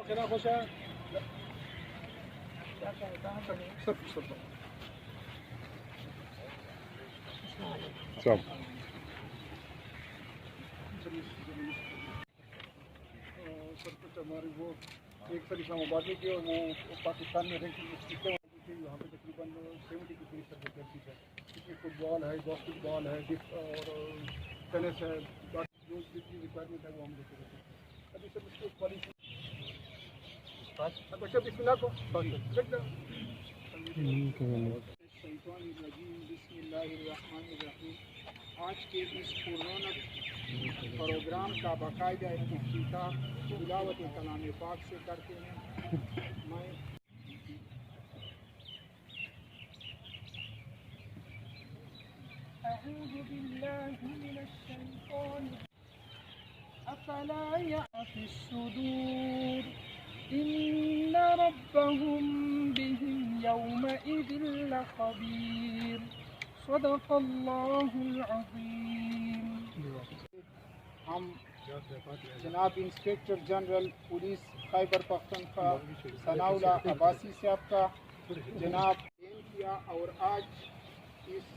चला खुश है सब सर कुछ हमारी वो एक सर इस्लामाबाद में की और वो पाकिस्तान में रैंकिंग यहाँ पे तकरीबन 70 के करीब तक वैकेंसी है। इसमें फुटबॉल है, बास्केटबॉल है और टेनिस है, जो जितनी रिक्वायरमेंट है वो हम देते रहते हैं। अभी सर उसको पॉलिसी अच्छा बिस्मिल्लाह को आज के इस पुररौनक प्रोग्राम का बाकायदा इफ्तिताह तिलावत कलाम पाक से करते हैं। मैं अऊज़ु बिल्लाहि मिनश शैतान अफला यअफ़ी सुदूर इन्ना रब्बहुम बिहिम यौमइज़िन लख़बीर सदक़ल्लाहुल अज़ीम। हम जनाब inspector general police Khyber Pakhtunkhwa Sanaullah Abbasi साहब का जनाब किया और आज इस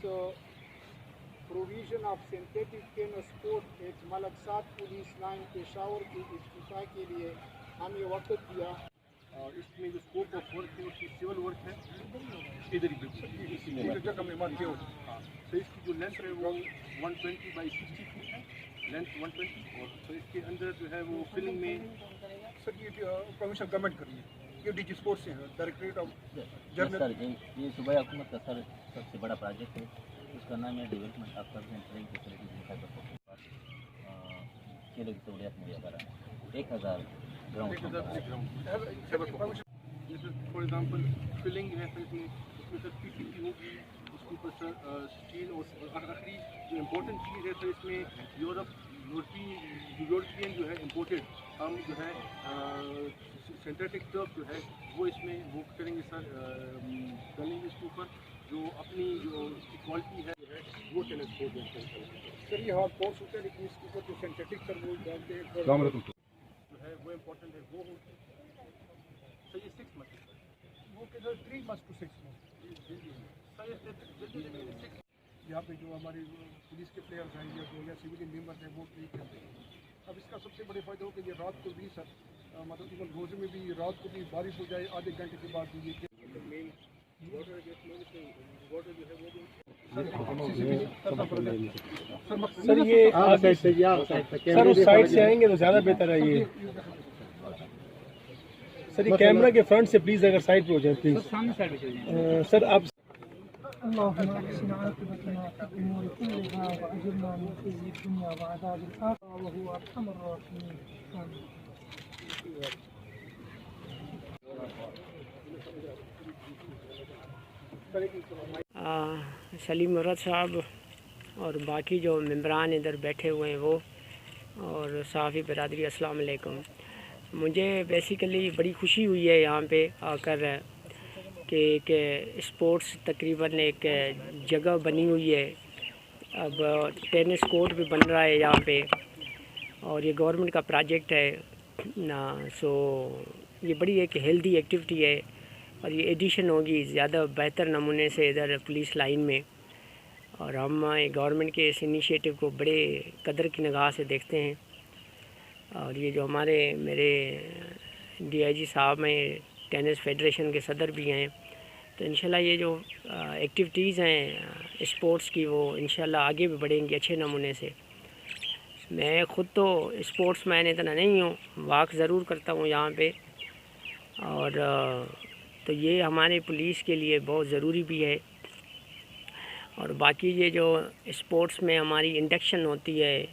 provision of synthetic canoe sport at Malak Saad police line Peshawar के इफ्तिताह के लिए हमें वक्त दिया। इसमें जो स्कोप ऑफ वर्क है उसकी सिविल वर्क है इधर ही इसी में जगह में मान के तो इसकी जो लेंथ है वो 120 बाई 60 फीट है, लेंथ 120 और तो इसके अंदर जो है वो फिलिंग में सर ये परमिशन गवर्नमेंट कर रही है, ये डीजी स्पोर्ट्स से है, डायरेक्टरेट ऑफ सर ये सूबाई हुकूमत का सर सबसे बड़ा प्रोजेक्ट है, उसका नाम है development of service and training facilities in Khyber Pakhtunkhwa. खेलों की सहूलियत मुहैया कराना 1000 ग्राउंड फॉर एग्जांपल फिलिंग है सर इसमें सर पीपीपी होगी, उसके ऊपर सर स्टील और आखिरी जो इम्पोर्टेंट चीज़ है सर इसमें यूरोपियन जो है इम्पोर्टेड हम जो है सिंथेटिक टर्फ जो है वो इसमें वो करेंगे सर डालेंगे इसके ऊपर जो अपनी जो क्वालिटी है वो टेलीस्कोप सर ये हार्ड कोर्स होता है लेकिन इसके ऊपर जो सिंथेटिक सर वो डालते हैं जो है वो इम्पोर्टेंट है वो होती है सर ये 6 मंथ वो किधर 3 months to 6 months। यहाँ पे जो हमारे पुलिस के प्लेयर्स हैं या सिविलियन मेंबर्स हैं वो ट्रीट करते हैं। अब इसका सबसे बड़े फ़ायदा हो कि ये रात को भी सर मतलब इवन रोज़े में भी रात को भी बारिश हो जाए आधे घंटे के बाद भी सर ये सर उस साइड से आएंगे तो ज़्यादा बेहतर है ये सर ये कैमरा के फ्रंट से प्लीज़ अगर साइड पे हो जाए प्लीज़ सर आप सलीम मुर्रत साहब और बाकी जो मेंबरान इधर बैठे हुए हैं वो और सहाफ़ी बरादरी अस्सलाम वालेकुम। मुझे बेसिकली बड़ी खुशी हुई है यहाँ पे आकर कि एक स्पोर्ट्स तकरीबन एक जगह बनी हुई है, अब टेनिस कोर्ट भी बन रहा है यहाँ पे और ये गवर्नमेंट का प्रोजेक्ट है ना। सो ये बड़ी एक हेल्दी एक्टिविटी है और ये एडिशन होगी ज़्यादा बेहतर नमूने से इधर पुलिस लाइन में और हम गवर्नमेंट के इस इनिशिएटिव को बड़े कदर की निगाह से देखते हैं। और ये जो हमारे मेरे डीआईजी साहब हैं टेनिस फेडरेशन के सदर भी हैं, तो इंशाल्लाह ये जो एक्टिविटीज़ हैं स्पोर्ट्स की वो इंशाल्लाह आगे भी बढ़ेंगी अच्छे नमूने से। मैं ख़ुद तो स्पोर्ट्स मैन इतना नहीं हूँ, वॉक ज़रूर करता हूँ यहाँ पे और तो ये हमारे पुलिस के लिए बहुत ज़रूरी भी है। और बाकी ये जो स्पोर्ट्स में हमारी इंडक्शन होती है,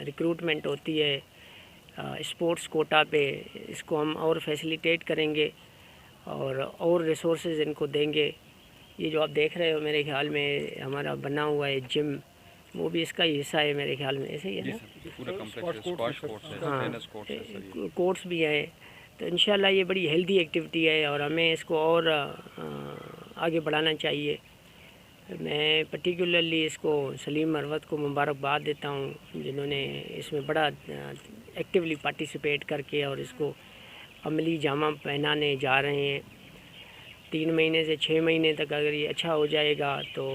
रिक्रूटमेंट होती है स्पोर्ट्स कोटा पे, इसको हम और फैसिलिटेट करेंगे और रिसोर्सेज इनको देंगे। ये जो आप देख रहे हो मेरे ख्याल में हमारा बना हुआ है जिम, वो भी इसका ही हिस्सा है मेरे ख्याल में, ऐसे ही है ना? हाँ, कोर्ट्स भी हैं। तो इंशाल्लाह ये बड़ी हेल्दी एक्टिविटी है और हमें इसको और आगे बढ़ाना चाहिए। मैं पर्टिकुलरली इसको सलीम मुर्रत को मुबारकबाद देता हूँ जिन्होंने इसमें बड़ा एक्टिवली पार्टिसिपेट करके और इसको عملی جامہ پہنانے جا رہے ہیں. 3 مہینے سے 6 مہینے تک اگر یہ اچھا ہو جائے گا تو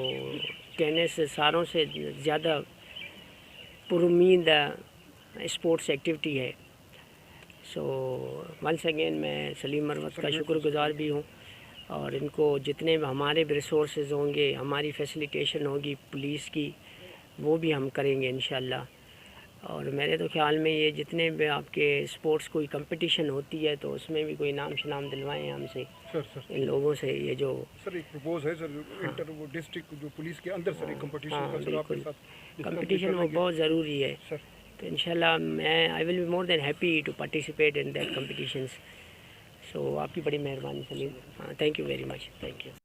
ٹینس ساروں سے زیادہ پرامید اسپورٹس ایکٹیویٹی ہے. سو ونس اگین میں سلیم مروت کا شکر گزار بھی ہوں، اور ان کو جتنے بھی ہمارے بھی ریسورسز ہوں گے، ہماری فیسیلیٹیشن ہوگی پولیس کی، وہ بھی ہم کریں گے انشاءاللہ. اور میرے تو خیال میں یہ جتنے بھی آپ کے اسپورٹس کوئی کمپٹیشن ہوتی ہے تو اس میں بھی کوئی نام شنام دلوائیں ہم سے، ان لوگوں سے. یہ جو سر ایک پرپوز ہے سر، انٹر وہ ڈسٹرکٹ جو پولیس کے اندر سر ایک کمپٹیشن ہاں کا سر آپ کے بالکل، ساتھ کمپٹیشن وہ بہت ضروری ہے. سر تو انشاءاللہ میں I will be more than happy to participate in that competitions. So آپ کی بڑی مہربانی سلیم. ہاں thank you very much, thank you.